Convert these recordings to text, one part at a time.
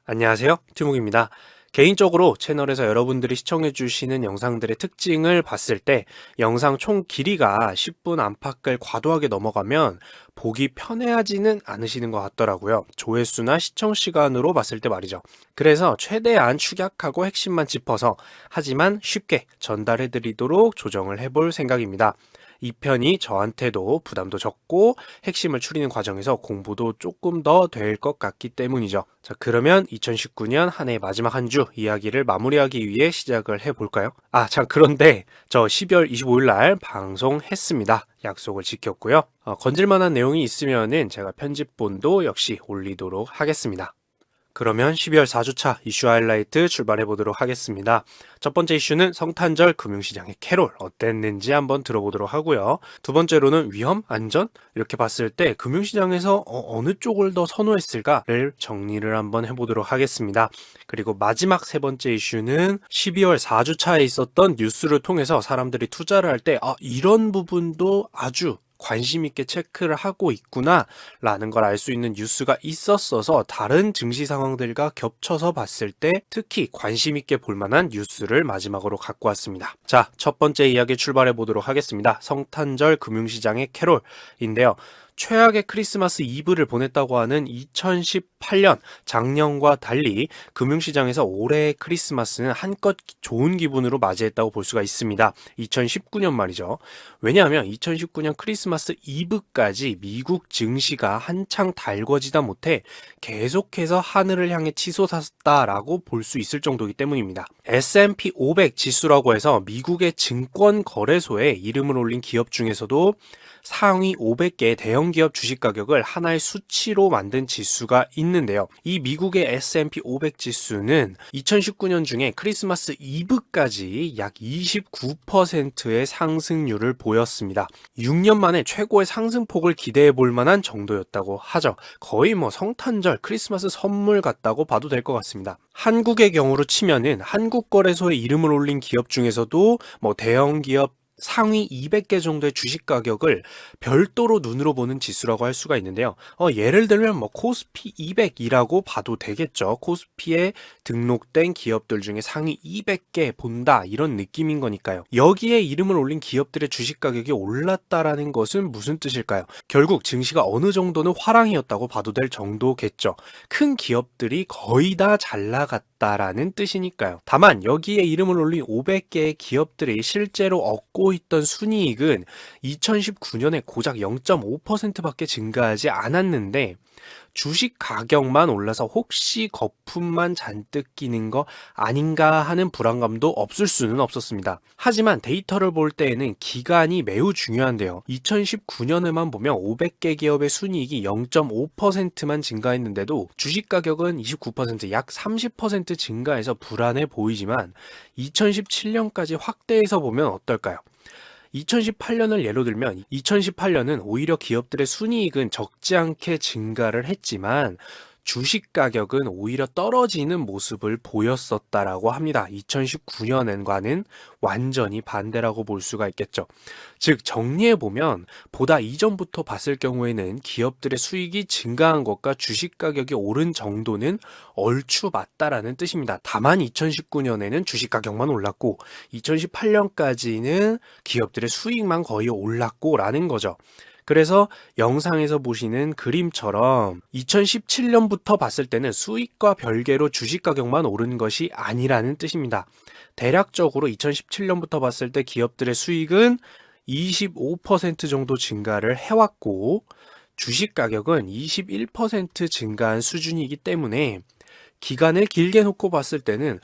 안녕하세요. 티묵입니다. 개인적으로 채널에서 여러분들이 시청해주시는 영상들의 특징을 봤을 때 영상 총 길이가 10분 안팎을 과도하게 넘어가면 보기 편해하지는 않으시는 것 같더라고요. 조회수나 시청 시간으로 봤을 때 말이죠. 그래서 최대한 축약하고 핵심만 짚어서 하지만 쉽게 전달해드리도록 조정을 해볼 생각입니다. 이 편이 저한테도 부담도 적고 핵심을 추리는 과정에서 공부도 조금 더 될 것 같기 때문이죠. 자, 그러면 2019년 한 해 마지막 한 주 이야기를 마무리하기 위해 시작을 해볼까요? 아, 참, 그런데 저 12월 25일 날 방송했습니다. 약속을 지켰고요. 건질만한 내용이 있으면은 제가 편집본도 역시 올리도록 하겠습니다. 그러면 12월 4주차 이슈 하이라이트 출발해 보도록 하겠습니다. 첫 번째 이슈는 성탄절 금융시장의 캐롤 어땠는지 한번 들어보도록 하고요. 두 번째로는 위험, 안전 이렇게 봤을 때 금융시장에서 어느 쪽을 더 선호했을까를 정리를 한번 해보도록 하겠습니다. 그리고 마지막 세 번째 이슈는 12월 4주차에 있었던 뉴스를 통해서 사람들이 투자를 할 때 이런 부분도 아주 관심 있게 체크를 하고 있구나 라는 걸 알 수 있는 뉴스가 있었어서 다른 증시 상황들과 겹쳐서 봤을 때 특히 관심 있게 볼 만한 뉴스를 마지막으로 갖고 왔습니다. 자, 첫 번째 이야기 출발해 보도록 하겠습니다. 성탄절 금융시장의 캐롤인데요. 최악의 크리스마스 이브를 보냈다고 하는 2018년 작년과 달리 금융시장에서 올해의 크리스마스는 한껏 좋은 기분으로 맞이했다고 볼 수가 있습니다. 2019년 말이죠. 왜냐하면 2019년 크리스마스 이브까지 미국 증시가 한창 달궈지다 못해 계속해서 하늘을 향해 치솟았다라고 볼 수 있을 정도이기 때문입니다. S&P 500 지수라고 해서 미국의 증권 거래소에 이름을 올린 기업 중에서도 상위 500개의 대형 기업 주식 가격을 하나의 수치로 만든 지수가 있는데요. 이 미국의 S&P 500 지수는 2019년 중에 크리스마스 이브까지 약 29%의 상승률을 보였습니다. 6년 만에 최고의 상승폭을 기대해 볼 만한 정도였다고 하죠. 거의 성탄절 크리스마스 선물 같다고 봐도 될 것 같습니다. 한국의 경우로 치면은 한국거래소에 이름을 올린 기업 중에서도 대형 기업 상위 200개 정도의 주식 가격을 별도로 눈으로 보는 지수라고 할 수가 있는데요. 예를 들면 코스피 200이라고 봐도 되겠죠. 코스피에 등록된 기업들 중에 상위 200개 본다 이런 느낌인 거니까요. 여기에 이름을 올린 기업들의 주식 가격이 올랐다라는 것은 무슨 뜻일까요? 결국 증시가 어느 정도는 화랑이었다고 봐도 될 정도겠죠. 큰 기업들이 거의 다 잘 나갔다라는 뜻이니까요. 다만 여기에 이름을 올린 500개의 기업들이 실제로 얻고 있던 순이익은 2019년에 고작 0.5%밖에 증가하지 않았는데 주식 가격만 올라서 혹시 거품만 잔뜩 끼는 거 아닌가 하는 불안감도 없을 수는 없었습니다. 하지만 데이터를 볼 때에는 기간이 매우 중요한데요. 2019년에만 보면 500개 기업의 순이익이 0.5%만 증가했는데도 주식 가격은 29%, 약 30% 증가해서 불안해 보이지만 2017년까지 확대해서 보면 어떨까요? 2018년을 예로 들면 2018년은 오히려 기업들의 순이익은 적지 않게 증가를 했지만 주식 가격은 오히려 떨어지는 모습을 보였었다라고 합니다. 2019년과는 완전히 반대라고 볼 수가 있겠죠. 즉 정리해보면 보다 이전부터 봤을 경우에는 기업들의 수익이 증가한 것과 주식 가격이 오른 정도는 얼추 맞다라는 뜻입니다. 다만 2019년에는 주식 가격만 올랐고 2018년까지는 기업들의 수익만 거의 올랐고 라는 거죠. 그래서 영상에서 보시는 그림처럼 2017년부터 봤을 때는 수익과 별개로 주식 가격만 오른 것이 아니라는 뜻입니다. 대략적으로 2017년부터 봤을 때 기업들의 수익은 25% 정도 증가를 해왔고 주식 가격은 21% 증가한 수준이기 때문에 기간을 길게 놓고 봤을 때는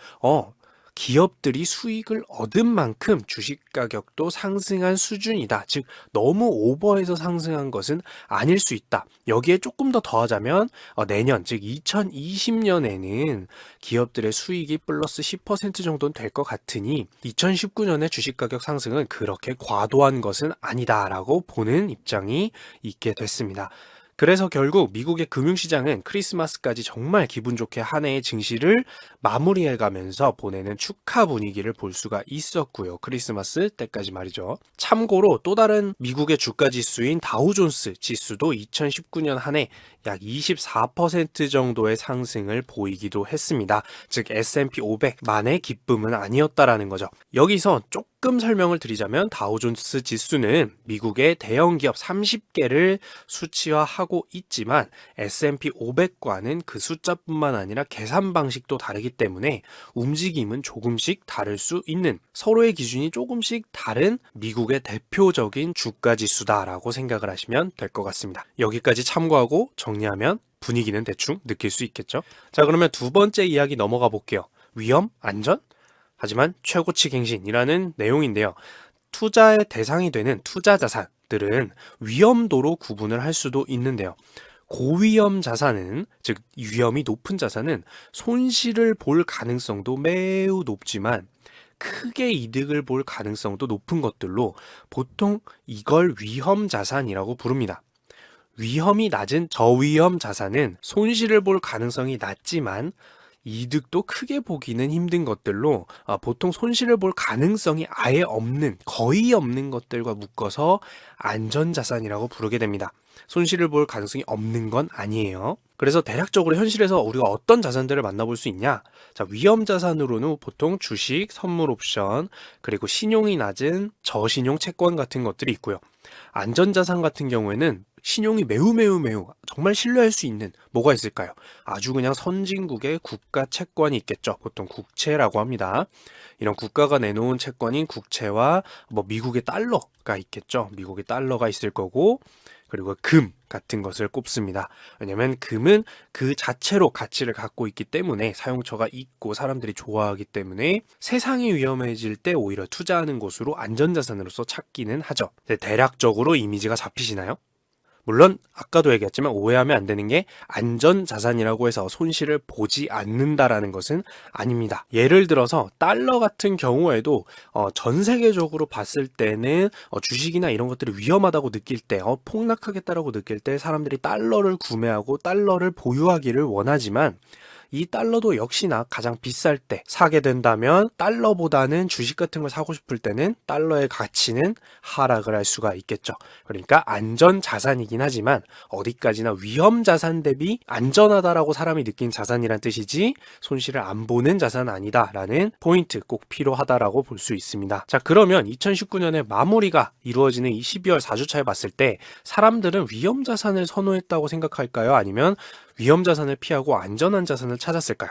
기업들이 수익을 얻은 만큼 주식 가격도 상승한 수준이다. 즉 너무 오버해서 상승한 것은 아닐 수 있다. 여기에 조금 더 더하자면 내년 즉 2020년에는 기업들의 수익이 플러스 10% 정도는 될 것 같으니 2019년의 주식 가격 상승은 그렇게 과도한 것은 아니다라고 보는 입장이 있게 됐습니다. 그래서 결국 미국의 금융시장은 크리스마스까지 정말 기분 좋게 한 해의 증시를 마무리해가면서 보내는 축하 분위기를 볼 수가 있었고요. 크리스마스 때까지 말이죠. 참고로 또 다른 미국의 주가 지수인 다우존스 지수도 2019년 한 해 약 24% 정도의 상승을 보이기도 했습니다. 즉 S&P 500만의 기쁨은 아니었다라는 거죠. 여기서 조금 설명을 드리자면 다우존스 지수는 미국의 대형 기업 30개를 수치화하고 있지만 S&P 500과는 그 숫자뿐만 아니라 계산 방식도 다르기 때문에 움직임은 조금씩 다를 수 있는, 서로의 기준이 조금씩 다른 미국의 대표적인 주가 지수다라고 생각을 하시면 될 것 같습니다. 여기까지 참고하고 정리하면 분위기는 대충 느낄 수 있겠죠. 자, 그러면 두 번째 이야기 넘어가 볼게요. 위험? 안전? 하지만 최고치 갱신이라는 내용인데요. 투자의 대상이 되는 투자 자산들은 위험도로 구분을 할 수도 있는데요. 고위험 자산은, 즉 위험이 높은 자산은 손실을 볼 가능성도 매우 높지만 크게 이득을 볼 가능성도 높은 것들로 보통 이걸 위험 자산이라고 부릅니다. 위험이 낮은 저위험 자산은 손실을 볼 가능성이 낮지만 이득도 크게 보기는 힘든 것들로 보통 손실을 볼 가능성이 아예 없는, 거의 없는 것들과 묶어서 안전자산이라고 부르게 됩니다. 손실을 볼 가능성이 없는 건 아니에요. 그래서 대략적으로 현실에서 우리가 어떤 자산들을 만나볼 수 있냐? 자, 위험 자산으로는 보통 주식, 선물 옵션, 그리고 신용이 낮은 저신용 채권 같은 것들이 있고요. 안전자산 같은 경우에는 신용이 매우 정말 신뢰할 수 있는 뭐가 있을까요? 아주 그냥 선진국의 국가 채권이 있겠죠. 보통 국채라고 합니다. 이런 국가가 내놓은 채권인 국채와 미국의 달러가 있겠죠. 미국의 달러가 있을 거고, 그리고 금 같은 것을 꼽습니다. 왜냐면 금은 그 자체로 가치를 갖고 있기 때문에 사용처가 있고 사람들이 좋아하기 때문에 세상이 위험해질 때 오히려 투자하는 곳으로 안전자산으로서 찾기는 하죠. 대략적으로 이미지가 잡히시나요? 물론 아까도 얘기했지만 오해하면 안 되는 게 안전자산이라고 해서 손실을 보지 않는다라는 것은 아닙니다. 예를 들어서 달러 같은 경우에도 전 세계적으로 봤을 때는 주식이나 이런 것들이 위험하다고 느낄 때, 폭락하겠다라고 느낄 때 사람들이 달러를 구매하고 달러를 보유하기를 원하지만 이 달러도 역시나 가장 비쌀 때 사게 된다면 달러보다는 주식 같은 걸 사고 싶을 때는 달러의 가치는 하락을 할 수가 있겠죠. 그러니까 안전 자산이긴 하지만 어디까지나 위험 자산 대비 안전하다라고 사람이 느낀 자산이란 뜻이지 손실을 안 보는 자산은 아니다라는 포인트 꼭 필요하다라고 볼 수 있습니다. 자, 그러면 2019년에 마무리가 이루어지는 이 12월 4주차에 봤을 때 사람들은 위험 자산을 선호했다고 생각할까요? 아니면 위험 자산을 피하고 안전한 자산을 찾았을까요?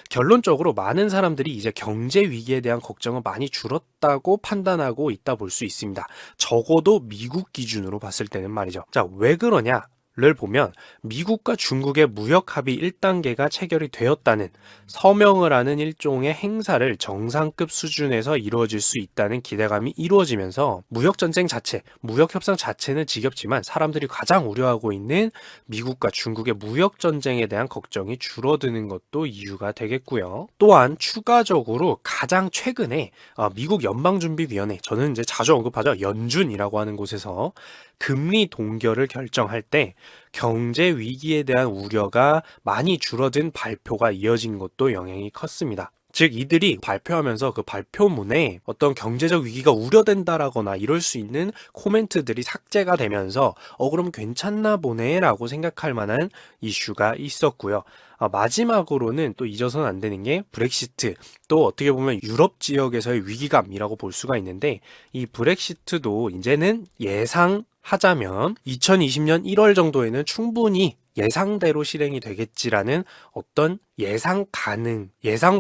결론적으로 많은 사람들이 이제 경제 위기에 대한 걱정은 많이 줄었다고 판단하고 있다 볼 수 있습니다. 적어도 미국 기준으로 봤을 때는 말이죠. 자, 왜 그러냐? 를 보면 미국과 중국의 무역 합의 1단계가 체결이 되었다는, 서명을 하는 일종의 행사를 정상급 수준에서 이루어질 수 있다는 기대감이 이루어지면서 무역전쟁 자체, 무역협상 자체는 지겹지만 사람들이 가장 우려하고 있는 미국과 중국의 무역전쟁에 대한 걱정이 줄어드는 것도 이유가 되겠고요. 또한 추가적으로 가장 최근에 미국 연방준비위원회, 저는 이제 자주 언급하죠. 연준이라고 하는 곳에서 금리 동결을 결정할 때 경제 위기에 대한 우려가 많이 줄어든 발표가 이어진 것도 영향이 컸습니다. 즉 이들이 발표하면서 그 발표문에 어떤 경제적 위기가 우려된다라거나 이럴 수 있는 코멘트들이 삭제가 되면서 그럼 괜찮나 보네 라고 생각할 만한 이슈가 있었고요. 마지막으로는 또 잊어서는 안 되는 게 브렉시트, 또 어떻게 보면 유럽 지역에서의 위기감이라고 볼 수가 있는데, 이 브렉시트도 이제는 예상하자면 2020년 1월 정도에는 충분히 예상대로 실행이 되겠지라는 어떤 예상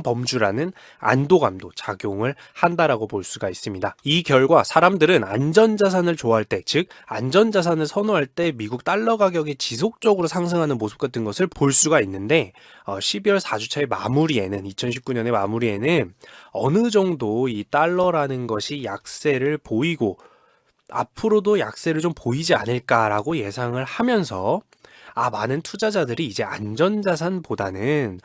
범주라는 안도감도 작용을 한다라고 볼 수가 있습니다. 이 결과 사람들은 안전자산을 좋아할 때, 즉 안전자산을 선호할 때 미국 달러 가격이 지속적으로 상승하는 모습 같은 것을 볼 수가 있는데 12월 4주차의 마무리에는, 2019년의 마무리에는 어느 정도 이 달러라는 것이 약세를 보이고 앞으로도 약세를 좀 보이지 않을까라고 예상을 하면서 많은 투자자들이 이제 안전자산보다는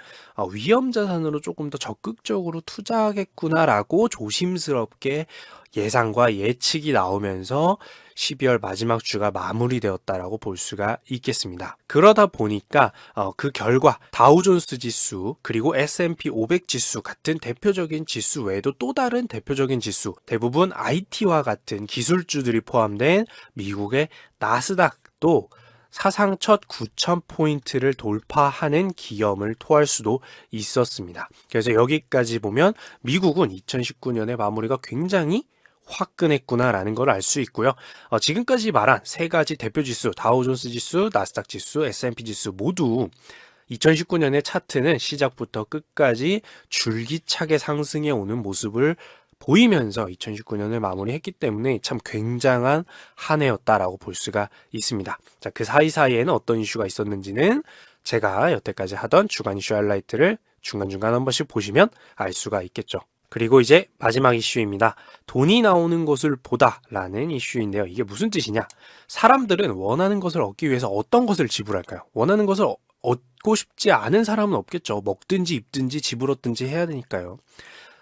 위험자산으로 조금 더 적극적으로 투자하겠구나라고 조심스럽게 예상과 예측이 나오면서 12월 마지막 주가 마무리되었다라고 볼 수가 있겠습니다. 그러다 보니까 그 결과 다우존스 지수 그리고 S&P 500 지수 같은 대표적인 지수 외에도 또 다른 대표적인 지수, 대부분 IT와 같은 기술주들이 포함된 미국의 나스닥도 사상 첫 9,000포인트를 돌파하는 기염을 토할 수도 있었습니다. 그래서 여기까지 보면 미국은 2019년의 마무리가 굉장히 화끈했구나라는 걸 알 수 있고요. 지금까지 말한 세 가지 대표 지수, 다우존스 지수, 나스닥 지수, S&P 지수 모두 2019년의 차트는 시작부터 끝까지 줄기차게 상승해 오는 모습을 보이면서 2019년을 마무리했기 때문에 참 굉장한 한 해였다라고 볼 수가 있습니다. 자, 그 사이사이에는 어떤 이슈가 있었는지는 제가 여태까지 하던 주간 이슈 하이라이트를 중간중간 한 번씩 보시면 알 수가 있겠죠. 그리고 이제 마지막 이슈입니다. 돈이 나오는 것을 보다라는 이슈인데요. 이게 무슨 뜻이냐? 사람들은 원하는 것을 얻기 위해서 어떤 것을 지불할까요? 원하는 것을 얻고 싶지 않은 사람은 없겠죠. 먹든지 입든지 집을 얻든지 해야 되니까요.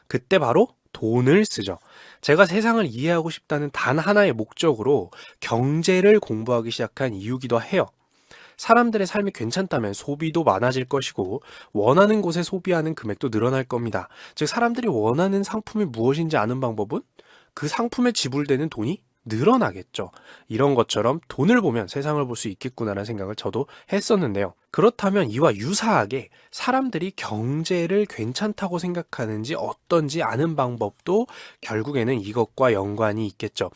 그때 바로 돈을 쓰죠. 제가 세상을 이해하고 싶다는 단 하나의 목적으로 경제를 공부하기 시작한 이유기도 해요. 사람들의 삶이 괜찮다면 소비도 많아질 것이고 원하는 곳에 소비하는 금액도 늘어날 겁니다. 즉 사람들이 원하는 상품이 무엇인지 아는 방법은 그 상품에 지불되는 돈이 늘어나겠죠. 이런 것처럼 돈을 보면 세상을 볼 수 있겠구나라는 생각을 저도 했었는데요. 그렇다면 이와 유사하게 사람들이 경제를 괜찮다고 생각하는지 어떤지 아는 방법도 결국에는 이것과 연관이 있겠죠.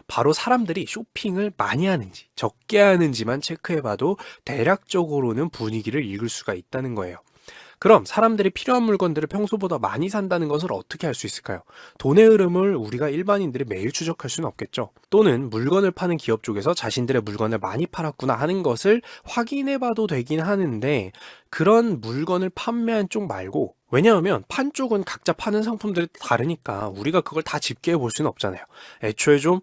바로 사람들이 쇼핑을 많이 하는지 적게 하는지만 체크해봐도 대략적으로는 분위기를 읽을 수가 있다는 거예요. 그럼 사람들이 필요한 물건들을 평소보다 많이 산다는 것을 어떻게 할 수 있을까요? 돈의 흐름을 우리가 일반인들이 매일 추적할 수는 없겠죠. 또는 물건을 파는 기업 쪽에서 자신들의 물건을 많이 팔았구나 하는 것을 확인해봐도 되긴 하는데 그런 물건을 판매한 쪽 말고 왜냐하면 판 쪽은 각자 파는 상품들이 다르니까 우리가 그걸 다 집계해 볼 수는 없잖아요. 애초에 좀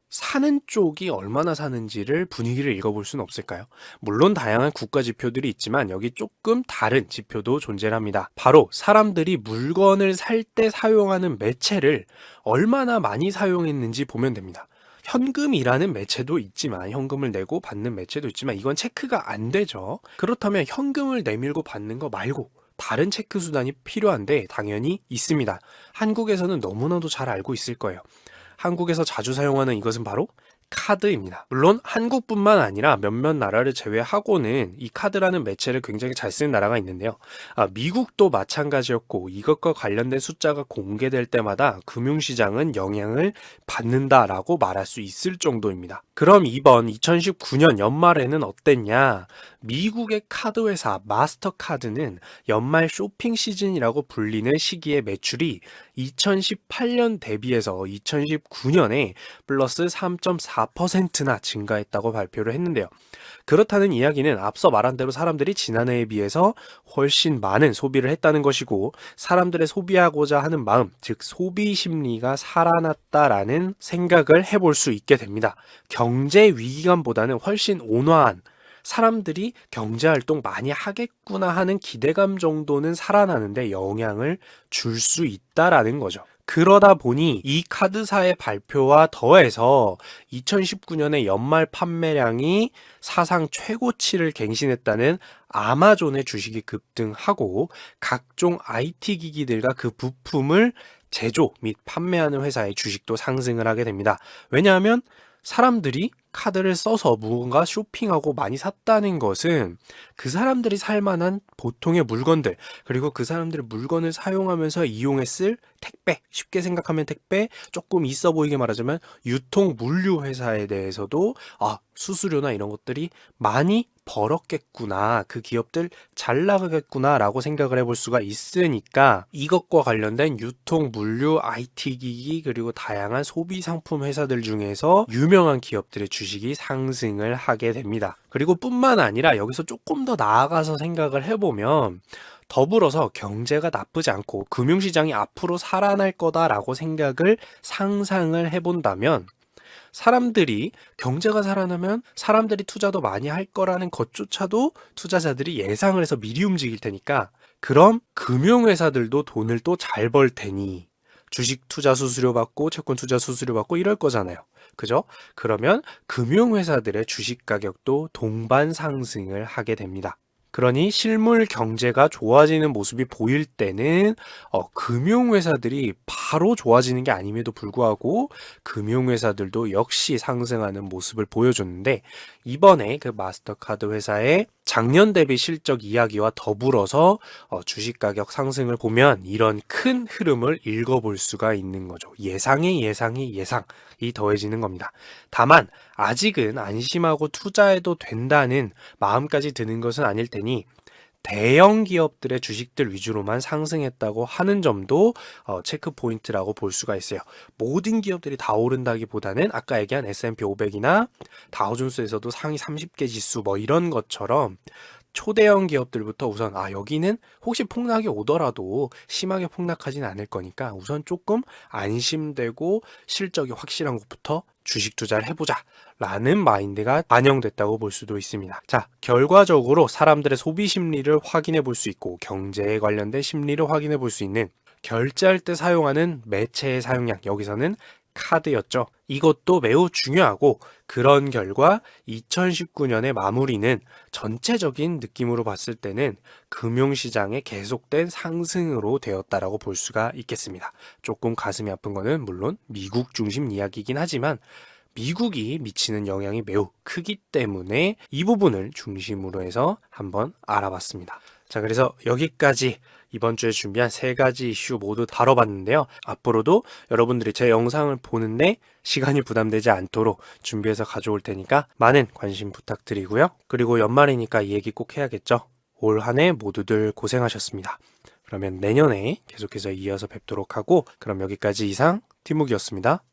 사는 쪽이 얼마나 사는지를 분위기를 읽어볼 수는 없을까요? 물론 다양한 국가 지표들이 있지만 여기 조금 다른 지표도 존재합니다. 바로 사람들이 물건을 살 때 사용하는 매체를 얼마나 많이 사용했는지 보면 됩니다. 현금이라는 매체도 있지만 현금을 내고 받는 매체도 있지만 이건 체크가 안 되죠. 그렇다면 현금을 내밀고 받는 거 말고 다른 체크 수단이 필요한데 당연히 있습니다. 한국에서는 너무나도 잘 알고 있을 거예요. 한국에서 자주 사용하는 이것은 바로 카드입니다. 물론 한국뿐만 아니라 몇몇 나라를 제외하고는 이 카드라는 매체를 굉장히 잘 쓰는 나라가 있는데요. 미국도 마찬가지였고 이것과 관련된 숫자가 공개될 때마다 금융시장은 영향을 받는다라고 말할 수 있을 정도입니다. 그럼 이번 2019년 연말에는 어땠냐? 미국의 카드 회사 마스터카드는 연말 쇼핑 시즌이라고 불리는 시기에 매출이 2018년 대비해서 2019년에 플러스 3.4%나 증가했다고 발표를 했는데요. 그렇다는 이야기는 앞서 말한 대로 사람들이 지난해에 비해서 훨씬 많은 소비를 했다는 것이고 사람들의 소비하고자 하는 마음, 즉 소비 심리가 살아났다라는 생각을 해볼 수 있게 됩니다. 경제 위기감보다는 훨씬 온화한 사람들이 경제활동 많이 하겠구나 하는 기대감 정도는 살아나는데 영향을 줄 수 있다라는 거죠. 그러다 보니 이 카드사의 발표와 더해서 2019년의 연말 판매량이 사상 최고치를 갱신했다는 아마존의 주식이 급등하고 각종 IT 기기들과 그 부품을 제조 및 판매하는 회사의 주식도 상승을 하게 됩니다. 왜냐하면 사람들이 카드를 써서 무언가 쇼핑하고 많이 샀다는 것은 그 사람들이 살 만한 보통의 물건들 그리고 그 사람들의 물건을 사용하면서 이용했을 택배, 쉽게 생각하면 택배, 조금 있어 보이게 말하자면 유통 물류 회사에 대해서도 수수료나 이런 것들이 많이 벌었겠구나, 그 기업들 잘 나가겠구나 라고 생각을 해볼 수가 있으니까 이것과 관련된 유통 물류, IT 기기 그리고 다양한 소비 상품 회사들 중에서 유명한 기업들의 주식이 상승을 하게 됩니다. 그리고 뿐만 아니라 여기서 조금 더 나아가서 생각을 해보면 더불어서 경제가 나쁘지 않고 금융시장이 앞으로 살아날 거다라고 생각을 상상을 해본다면 사람들이 경제가 살아나면 사람들이 투자도 많이 할 거라는 것조차도 투자자들이 예상을 해서 미리 움직일 테니까 그럼 금융회사들도 돈을 또 잘 벌 테니 주식 투자 수수료 받고 채권 투자 수수료 받고 이럴 거잖아요. 그죠? 그러면 금융회사들의 주식 가격도 동반 상승을 하게 됩니다. 그러니 실물 경제가 좋아지는 모습이 보일 때는 금융회사들이 바로 좋아지는 게 아님에도 불구하고 금융회사들도 역시 상승하는 모습을 보여줬는데 이번에 그 마스터카드 회사의 작년 대비 실적 이야기와 더불어서 주식 가격 상승을 보면 이런 큰 흐름을 읽어볼 수가 있는 거죠. 예상이 더해지는 겁니다. 다만 아직은 안심하고 투자해도 된다는 마음까지 드는 것은 아닐 테니 대형 기업들의 주식들 위주로만 상승했다고 하는 점도 체크 포인트라고 볼 수가 있어요. 모든 기업들이 다 오른다기보다는 아까 얘기한 S&P 500이나 다우존스에서도 상위 30개 지수 뭐 이런 것처럼 초대형 기업들부터 우선 여기는 혹시 폭락이 오더라도 심하게 폭락하진 않을 거니까 우선 조금 안심되고 실적이 확실한 것부터 주식 투자를 해보자 라는 마인드가 반영됐다고 볼 수도 있습니다. 자, 결과적으로 사람들의 소비 심리를 확인해 볼 수 있고 경제에 관련된 심리를 확인해 볼 수 있는 결제할 때 사용하는 매체의 사용량, 여기서는 카드였죠. 이것도 매우 중요하고 그런 결과 2019년의 마무리는 전체적인 느낌으로 봤을 때는 금융시장의 계속된 상승으로 되었다라고 볼 수가 있겠습니다. 조금 가슴이 아픈 거는 물론 미국 중심 이야기이긴 하지만 미국이 미치는 영향이 매우 크기 때문에 이 부분을 중심으로 해서 한번 알아봤습니다. 자, 그래서 여기까지 이번 주에 준비한 3가지 이슈 모두 다뤄봤는데요. 앞으로도 여러분들이 제 영상을 보는데 시간이 부담되지 않도록 준비해서 가져올 테니까 많은 관심 부탁드리고요. 그리고 연말이니까 이 얘기 꼭 해야겠죠. 올 한 해 모두들 고생하셨습니다. 그러면 내년에 계속해서 이어서 뵙도록 하고 그럼 여기까지 이상 티묵이었습니다.